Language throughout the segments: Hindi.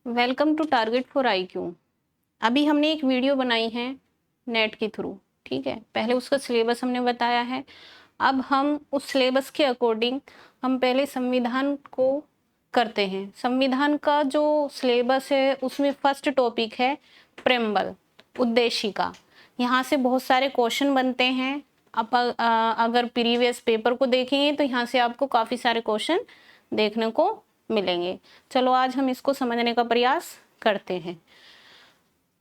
Welcome to target for IQ. अभी हमने एक वीडियो बनाई है नेट के थ्रू, ठीक है। पहले उसका सिलेबस हमने बताया है। अब हम उस सिलेबस के अकॉर्डिंग हम पहले संविधान को करते हैं। संविधान का जो सिलेबस है उसमें फर्स्ट टॉपिक है प्रेम्बल, उद्देशिका। यहाँ से बहुत सारे क्वेश्चन बनते हैं। आप अगर प्रीवियस पेपर को देखेंगे तो यहाँ से आपको काफ़ी सारे क्वेश्चन देखने को मिलेंगे। चलो आज हम इसको समझने का प्रयास करते हैं।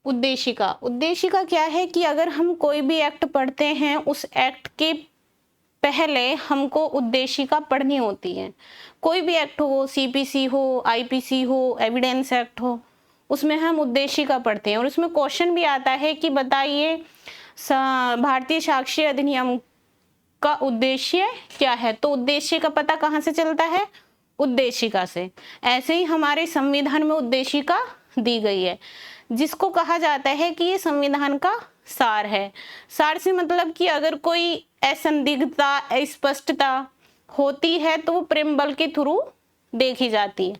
उद्देशिका, उद्देशिका क्या है कि अगर हम कोई भी एक्ट पढ़ते हैं उस एक्ट के पहले हमको उद्देशिका पढ़नी होती है। कोई भी एक्ट हो, सीपीसी हो, आईपीसी हो, एविडेंस एक्ट हो, उसमें हम उद्देशिका पढ़ते हैं और उसमें क्वेश्चन भी आता है कि बताइए भारतीय साक्ष्य अधिनियम का उद्देश्य क्या है। तो उद्देश्य का पता कहाँ से चलता है? उद्देशिका से। ऐसे ही हमारे संविधान में उद्देशिका दी गई है, जिसको कहा जाता है कि ये संविधान का सार है। सार से मतलब कि अगर कोई असंदिग्धता, अस्पष्टता होती है तो वो प्रेम्बल के थ्रू देखी जाती है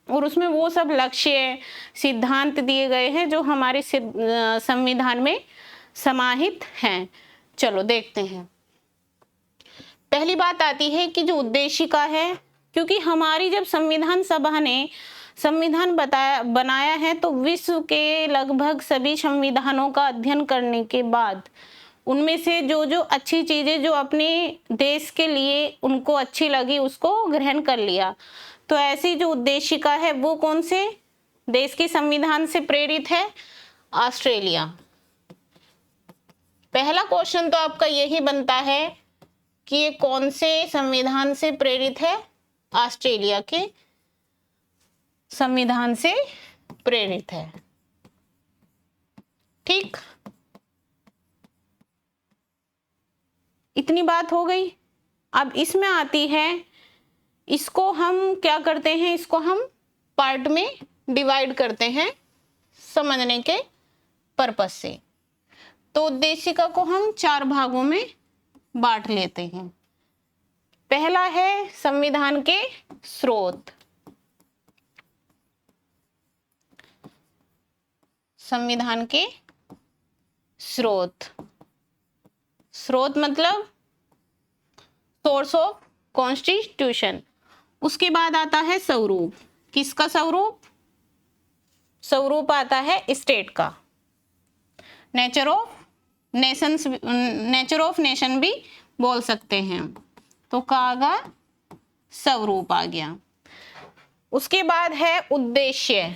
और उसमें वो सब लक्ष्य सिद्धांत दिए गए हैं जो हमारे संविधान में समाहित हैं। चलो देखते हैं। पहली बात आती है कि जो उद्देशिका है, क्योंकि हमारी जब संविधान सभा ने संविधान बनाया है तो विश्व के लगभग सभी संविधानों का अध्ययन करने के बाद उनमें से जो जो अच्छी चीज़ें जो अपने देश के लिए उनको अच्छी लगी उसको ग्रहण कर लिया। तो ऐसी जो उद्देशिका है वो कौन से देश के संविधान से प्रेरित है? ऑस्ट्रेलिया। पहला क्वेश्चन तो आपका यही बनता है कि ये कौन से संविधान से प्रेरित है? ऑस्ट्रेलिया के संविधान से प्रेरित है। ठीक, इतनी बात हो गई। अब इसमें आती है, इसको हम क्या करते हैं, इसको हम पार्ट में डिवाइड करते हैं समझने के पर्पस से। तो उद्देशिका को हम 4 भागों में बांट लेते हैं। पहला है संविधान के स्रोत। संविधान के स्रोत, स्रोत मतलब सोर्स ऑफ कॉन्स्टिट्यूशन। उसके बाद आता है स्वरूप। किसका स्वरूप? स्वरूप आता है स्टेट का। नेचर ऑफ नेशन भी बोल सकते हैं। तो का स्वरूप आ गया। उसके बाद है उद्देश्य,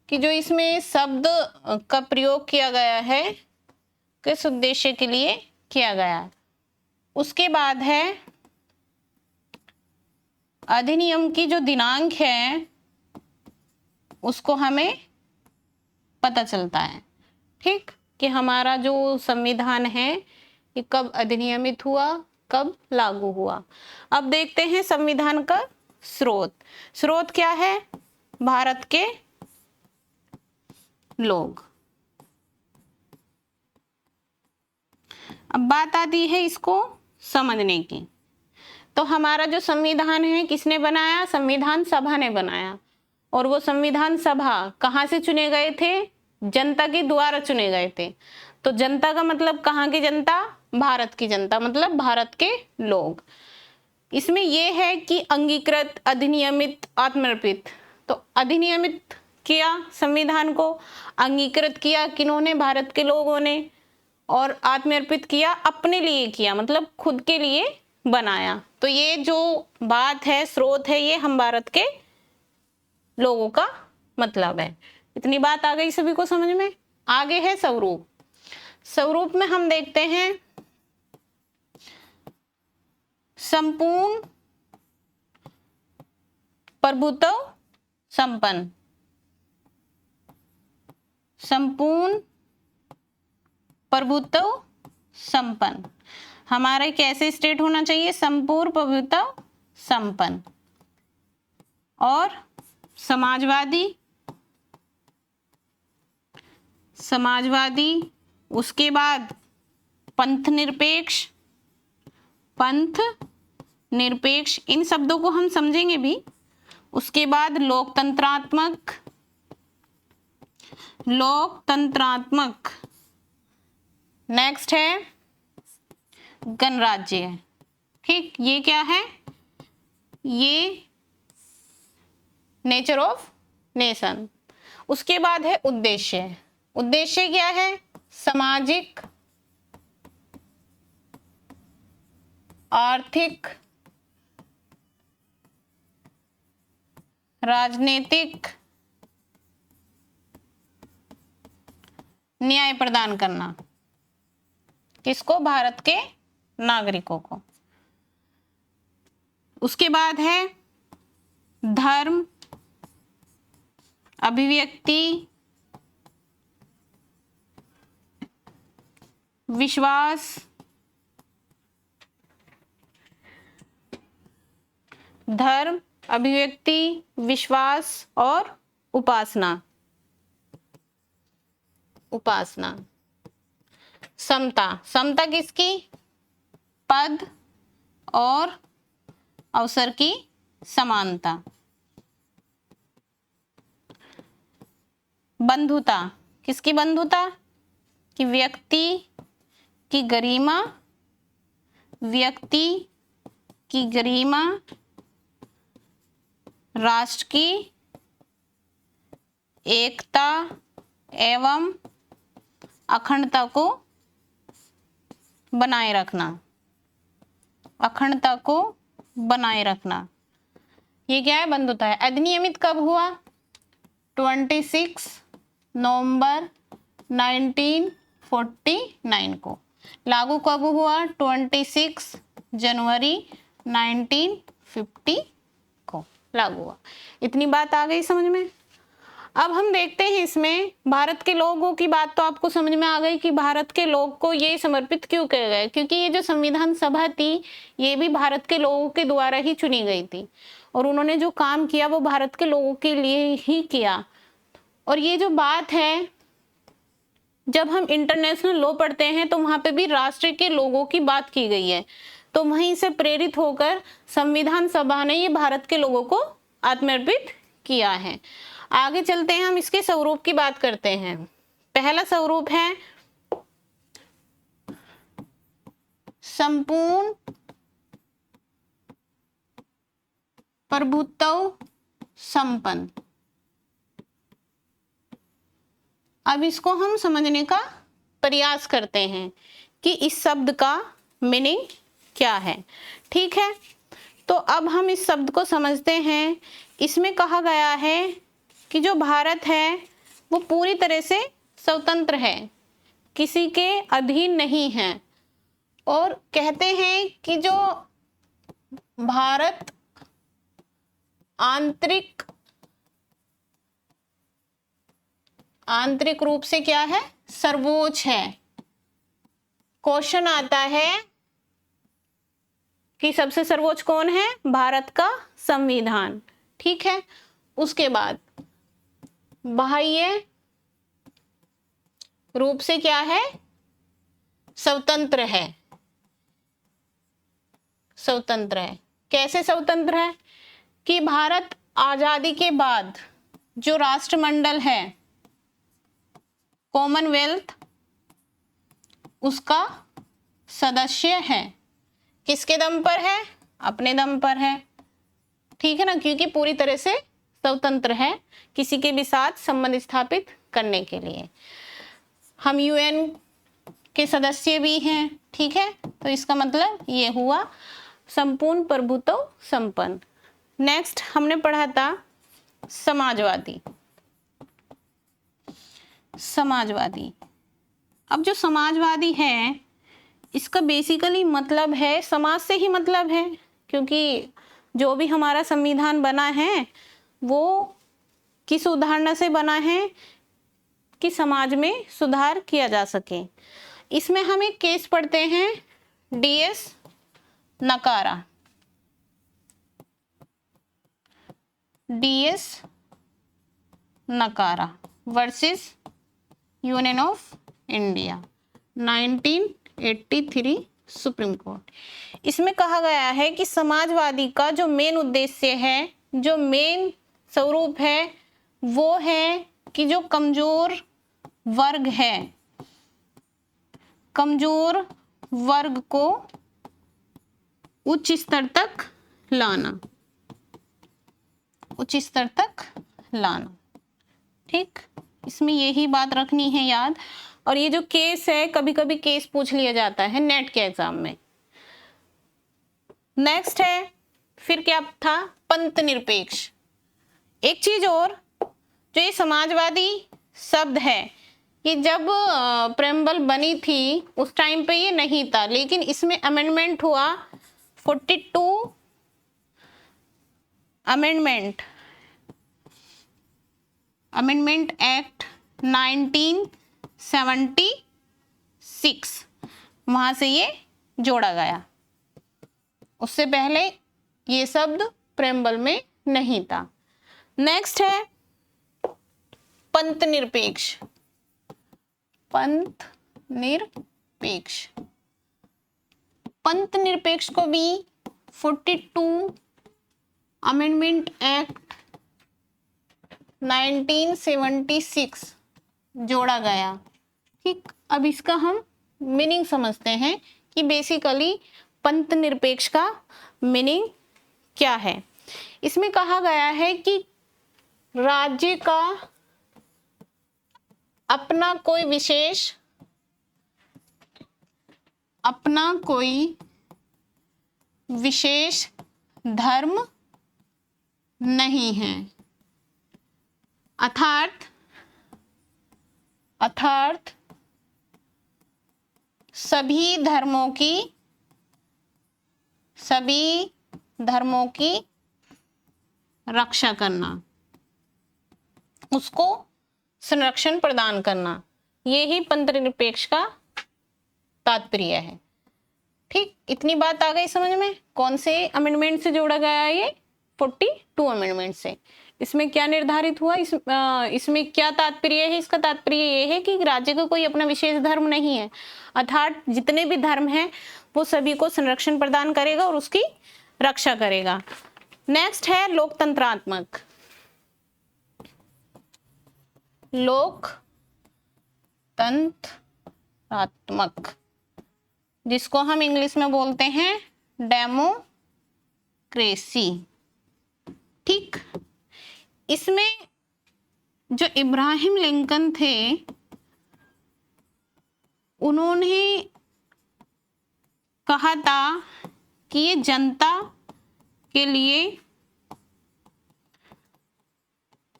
कि जो इसमें शब्द का प्रयोग किया गया है किस उद्देश्य के लिए किया गया है। उसके बाद है अधिनियम की जो दिनांक है उसको हमें पता चलता है, ठीक, कि हमारा जो संविधान है ये कब अधिनियमित हुआ, कब लागू हुआ। अब देखते हैं संविधान का स्रोत। स्रोत क्या है? भारत के लोग। अब बात आती है इसको समझने की। तो हमारा जो संविधान है किसने बनाया? संविधान सभा ने बनाया। और वो संविधान सभा कहाँ से चुने गए थे? जनता के द्वारा चुने गए थे। तो जनता का मतलब कहाँ की जनता? भारत की जनता, मतलब भारत के लोग। इसमें यह है कि अंगीकृत, अधिनियमित, आत्मर्पित। तो अधिनियमित किया संविधान को, अंगीकृत किया किन्होंने? भारत के लोगों ने। और आत्मर्पित किया, अपने लिए किया, मतलब खुद के लिए बनाया। तो ये जो बात है, स्रोत है, ये हम भारत के लोगों का मतलब है। इतनी बात आ गई सभी को समझ में? आगे है स्वरूप। स्वरूप में हम देखते हैं संपूर्ण प्रभुत्व संपन्न। संपूर्ण प्रभुत्व संपन्न हमारा कैसे स्टेट होना चाहिए? संपूर्ण प्रभुत्व संपन्न। और समाजवादी, समाजवादी। उसके बाद पंथ निरपेक्ष, पंथ निरपेक्ष। इन शब्दों को हम समझेंगे भी। उसके बाद लोकतंत्रात्मक, नेक्स्ट है गणराज्य। ठीक, ये क्या है? ये नेचर ऑफ नेशन। उसके बाद है उद्देश्य। उद्देश्य क्या है? सामाजिक, आर्थिक, राजनीतिक न्याय प्रदान करना। किसको? भारत के नागरिकों को। उसके बाद है धर्म, अभिव्यक्ति, विश्वास, धर्म, अभिव्यक्ति, विश्वास और उपासना। समता किसकी? पद और अवसर की समानता। बंधुता, किसकी बंधुता? कि व्यक्ति की गरिमा, राष्ट्र की एकता एवं अखंडता को बनाए रखना। ये क्या है? बंधुता है। अधिनियमित कब हुआ? 26 नवंबर 1949 को। लागू कब हुआ? 26 जनवरी 1950 को लागू हुआ। इतनी बात आ गई समझ में? अब हम देखते हैं इसमें भारत के लोगों की बात तो आपको समझ में आ गई कि भारत के लोग को ये समर्पित क्यों किया गया, क्योंकि ये जो संविधान सभा थी ये भी भारत के लोगों के द्वारा ही चुनी गई थी और उन्होंने जो काम किया वो भारत के लोगों के लिए ही किया। और ये जो बात है, जब हम इंटरनेशनल लॉ पढ़ते हैं तो वहां पे भी राष्ट्र के लोगों की बात की गई है, तो वहीं से प्रेरित होकर संविधान सभा ने ये भारत के लोगों को आत्मर्पित किया है। आगे चलते हैं, हम इसके स्वरूप की बात करते हैं। पहला स्वरूप है संपूर्ण प्रभुत्व संपन्न। अब इसको हम समझने का प्रयास करते हैं कि इस शब्द का मीनिंग क्या है। ठीक है, तो अब हम इस शब्द को समझते हैं। इसमें कहा गया है कि जो भारत है वो पूरी तरह से स्वतंत्र है, किसी के अधीन नहीं है। और कहते हैं कि जो भारत आंतरिक रूप से क्या है? सर्वोच्च है। क्वेश्चन आता है कि सबसे सर्वोच्च कौन है? भारत का संविधान। ठीक है, उसके बाद बाह्य रूप से क्या है? स्वतंत्र है। कैसे स्वतंत्र है? कि भारत आजादी के बाद जो राष्ट्रमंडल है कॉमनवेल्थ, उसका सदस्य है। किसके दम पर है? अपने दम पर है। ठीक है ना, क्योंकि पूरी तरह से स्वतंत्र है किसी के भी साथ संबंध स्थापित करने के लिए। हम यूएन के सदस्य भी हैं। ठीक है, तो इसका मतलब ये हुआ संपूर्ण प्रभुत्व संपन्न। नेक्स्ट हमने पढ़ा था समाजवादी। अब जो समाजवादी है इसका बेसिकली मतलब है, समाज से ही मतलब है, क्योंकि जो भी हमारा संविधान बना है वो किस उदाहरण से बना है? कि समाज में सुधार किया जा सके। इसमें हम एक केस पढ़ते हैं, DS नकारा versus union of India 1983 supreme court. इसमें कहा गया है कि समाजवादी का जो मेन उद्देश्य है जो मेन स्वरूप है वो है कि जो कमजोर वर्ग है, कमजोर वर्ग को उच्च स्तर तक लाना, उच्च स्तर तक लाना। ठीक, इसमें यही बात रखनी है याद। और ये जो केस है, कभी कभी केस पूछ लिया जाता है नेट के एग्जाम में। नेक्स्ट है, फिर क्या था, पंथ निरपेक्ष। एक चीज और, जो ये समाजवादी शब्द है, कि जब प्रेम्बल बनी थी उस टाइम पे ये नहीं था, लेकिन इसमें अमेंडमेंट हुआ 42 अमेंडमेंट एक्ट 1976, वहां से ये जोड़ा गया। उससे पहले ये शब्द प्रेम्बल में नहीं था। नेक्स्ट है पंथ निरपेक्ष। पंथ निरपेक्ष, पंथ निरपेक्ष को भी 42 अमेंडमेंट एक्ट 1976 जोड़ा गया। ठीक, अब इसका हम मीनिंग समझते हैं कि बेसिकली पंथ निरपेक्ष का मीनिंग क्या है। इसमें कहा गया है कि राज्य का अपना कोई विशेष धर्म नहीं है, अर्थात सभी धर्मों की रक्षा करना, उसको संरक्षण प्रदान करना, यही पंथ निरपेक्ष का तात्पर्य है। ठीक, इतनी बात आ गई समझ में। कौन से अमेंडमेंट से जोड़ा गया है ये? 42 अमेंडमेंट से। इसमें क्या निर्धारित हुआ, इसमें क्या तात्पर्य है? इसका तात्पर्य ये है कि राज्य का कोई अपना विशेष धर्म नहीं है, अर्थात जितने भी धर्म हैं वो सभी को संरक्षण प्रदान करेगा और उसकी रक्षा करेगा। नेक्स्ट है लोकतंत्रात्मक। लोकतंत्रात्मक, जिसको हम इंग्लिश में बोलते हैं डेमोक्रेसी। ठीक, इसमें जो इब्राहिम लिंकन थे, उन्होंने कहा था कि ये जनता के लिए,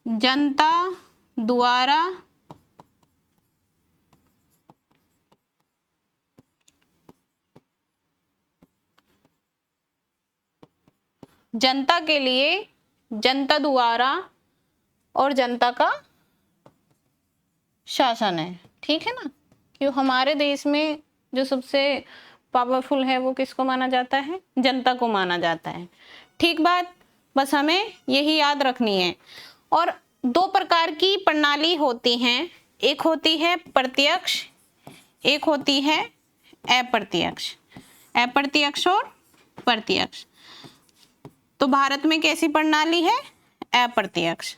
जनता द्वारा जनता के लिए, जनता द्वारा और जनता का शासन है। ठीक है ना, क्यों हमारे देश में जो सबसे पावरफुल है वो किसको माना जाता है? जनता को माना जाता है। ठीक बात, बस हमें यही याद रखनी है। और दो प्रकार की प्रणाली होती हैं, एक होती है प्रत्यक्ष, एक होती है अप्रत्यक्ष। अप्रत्यक्ष और प्रत्यक्ष। तो भारत में कैसी प्रणाली है? अप्रत्यक्ष।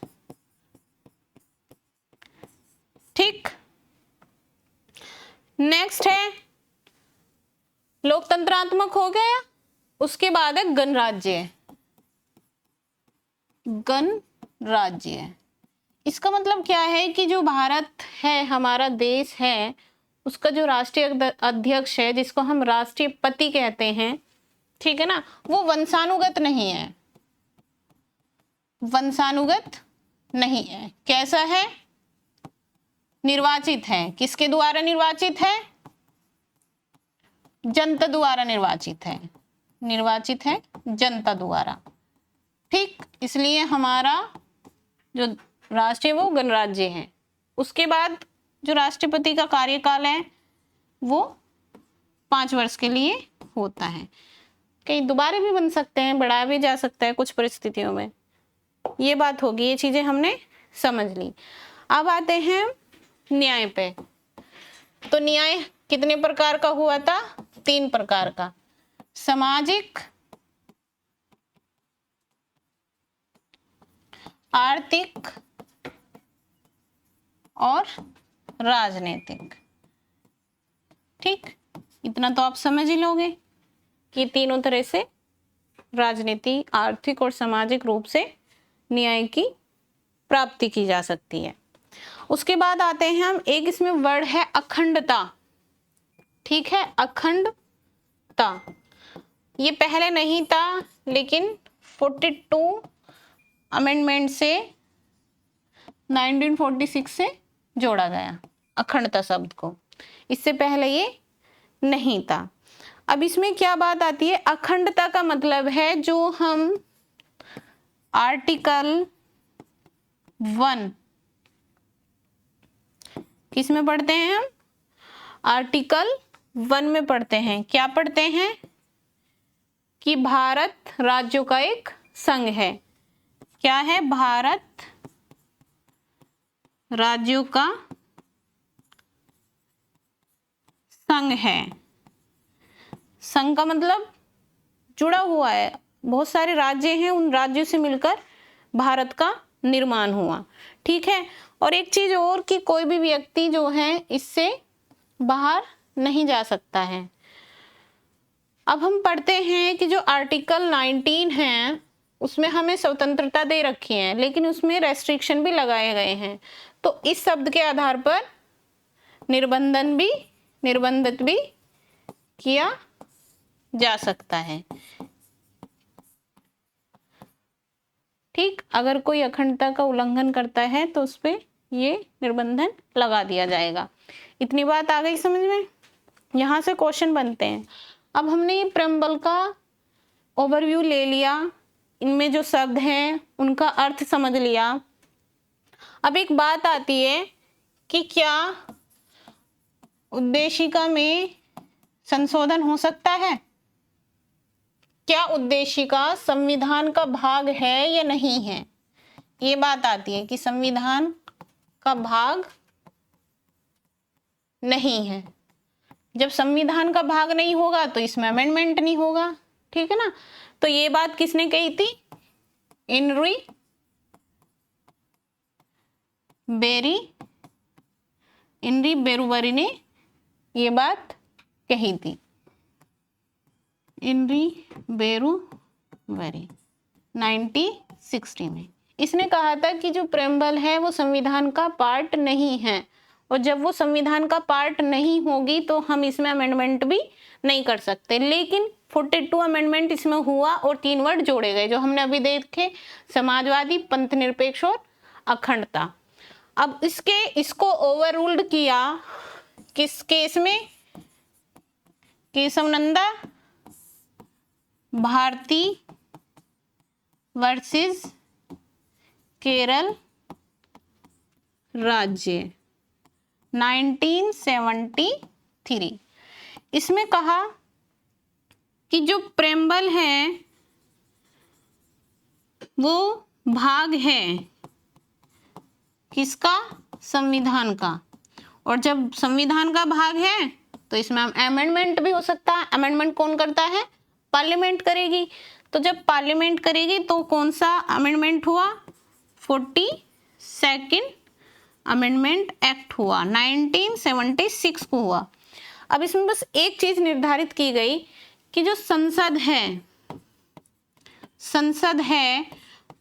ठीक, नेक्स्ट है लोकतंत्रात्मक हो गया, उसके बाद है गणराज्य। गणराज्य, इसका मतलब क्या है कि जो भारत है, हमारा देश है, उसका जो राष्ट्रीय अध्यक्ष है, जिसको हम राष्ट्रपति कहते हैं, ठीक है ना, वो वंशानुगत नहीं है, वंशानुगत नहीं है। कैसा है? निर्वाचित है। किसके द्वारा निर्वाचित है? जनता द्वारा निर्वाचित है, निर्वाचित है जनता द्वारा। ठीक, इसलिए हमारा जो राष्ट्र है वो गणराज्य है। उसके बाद जो राष्ट्रपति का कार्यकाल है वो 5 वर्ष के लिए होता है। कहीं दोबारा भी बन सकते हैं, बढ़ाया भी जा सकता है कुछ परिस्थितियों में। ये बात होगी, ये चीजें हमने समझ ली। अब आते हैं न्याय पे। तो न्याय कितने प्रकार का हुआ था? 3 प्रकार का। सामाजिक, आर्थिक और राजनीतिक। ठीक, इतना तो आप समझ ही लोगे कि तीनों तरह से राजनीति, आर्थिक और सामाजिक रूप से न्याय की प्राप्ति की जा सकती है। उसके बाद आते हैं हम, एक इसमें वर्ड है अखंडता। ठीक है, अखंडता, ये पहले नहीं था लेकिन 42 अमेंडमेंट से 1946 से जोड़ा गया अखंडता शब्द को, इससे पहले ये नहीं था। अब इसमें क्या बात आती है, अखंडता का मतलब है जो हम आर्टिकल 1 किस में पढ़ते हैं, हम आर्टिकल 1 में पढ़ते हैं। क्या पढ़ते हैं कि भारत राज्यों का एक संघ है। क्या है, भारत राज्यों का संघ है। संघ का मतलब जुड़ा हुआ है, बहुत सारे राज्य हैं, उन राज्यों से मिलकर भारत का निर्माण हुआ। ठीक है, और एक चीज और कि कोई भी व्यक्ति जो है इससे बाहर नहीं जा सकता है। अब हम पढ़ते हैं कि जो आर्टिकल 19 है उसमें हमें स्वतंत्रता दे रखी है, लेकिन उसमें रेस्ट्रिक्शन भी लगाए गए हैं। तो इस शब्द के आधार पर निर्बंधित भी किया जा सकता है। ठीक, अगर कोई अखंडता का उल्लंघन करता है तो उस पर ये निर्बंधन लगा दिया जाएगा। इतनी बात आ गई समझ में। यहाँ से क्वेश्चन बनते हैं। अब हमने प्रेम्बल का ओवरव्यू ले लिया, इनमें जो शब्द हैं उनका अर्थ समझ लिया। अब एक बात आती है कि क्या उद्देशिका में संशोधन हो सकता है, क्या उद्देशिका संविधान का भाग है या नहीं है। ये बात आती है कि संविधान का भाग नहीं है। जब संविधान का भाग नहीं होगा तो इसमें अमेंडमेंट नहीं होगा। ठीक है ना, तो ये बात किसने कही थी, हेनरी बेरुवरी ने ये बात कही थी। हेनरी बेरुवरी 1960 में इसने कहा था कि जो प्रेम्बल है वो संविधान का पार्ट नहीं है, और जब वो संविधान का पार्ट नहीं होगी तो हम इसमें अमेंडमेंट भी नहीं कर सकते। लेकिन 42 अमेंडमेंट इसमें हुआ और 3 वर्ड जोड़े गए जो हमने अभी देखे, समाजवादी, पंथ निरपेक्ष और अखंडता। अब इसको ओवर रूल्ड किया किस केस में, केशवनंदा भारती वर्सेस केरल राज्य 1973। इसमें कहा कि जो प्रेम्बल है वो भाग है किसका, संविधान का, और जब संविधान का भाग है तो इसमें अमेंडमेंट भी हो सकता है। अमेंडमेंट कौन करता है, पार्लियामेंट करेगी। तो जब पार्लियामेंट करेगी तो कौन सा अमेंडमेंट हुआ, 42nd अमेंडमेंट एक्ट हुआ, 1976 को हुआ। अब इसमें बस एक चीज निर्धारित की गई कि जो संसद है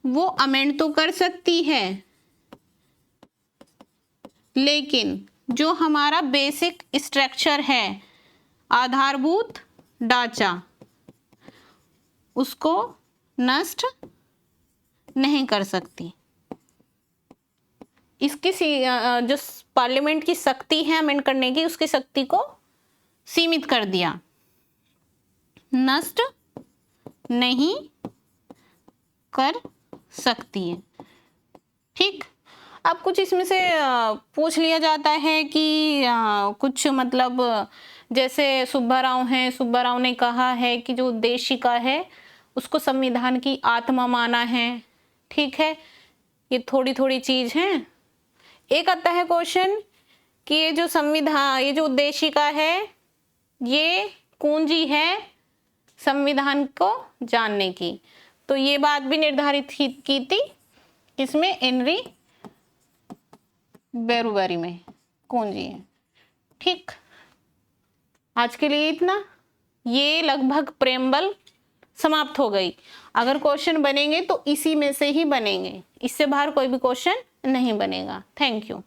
वो अमेंड तो कर सकती है, लेकिन जो हमारा बेसिक स्ट्रक्चर है, आधारभूत ढांचा, उसको नष्ट नहीं कर सकती। इसकी जो पार्लियामेंट की शक्ति है अमेंड करने की, उसकी शक्ति को सीमित कर दिया, नष्ट नहीं कर सकती है। ठीक, अब कुछ इसमें से पूछ लिया जाता है कि कुछ मतलब जैसे सुब्बाराव हैं, सुब्बाराव ने कहा है कि जो उद्देशिका है उसको संविधान की आत्मा माना है। ठीक है, ये थोड़ी थोड़ी चीज है। एक आता है क्वेश्चन कि ये जो संविधान, ये जो उद्देशिका है ये कुंजी है संविधान को जानने की, तो ये बात भी निर्धारित की थी किसमें? एनरी बेरुबरी में कौन जी है। ठीक, आज के लिए इतना। ये लगभग प्रेम्बल समाप्त हो गई। अगर क्वेश्चन बनेंगे तो इसी में से ही बनेंगे, इससे बाहर कोई भी क्वेश्चन नहीं बनेगा। Thank you.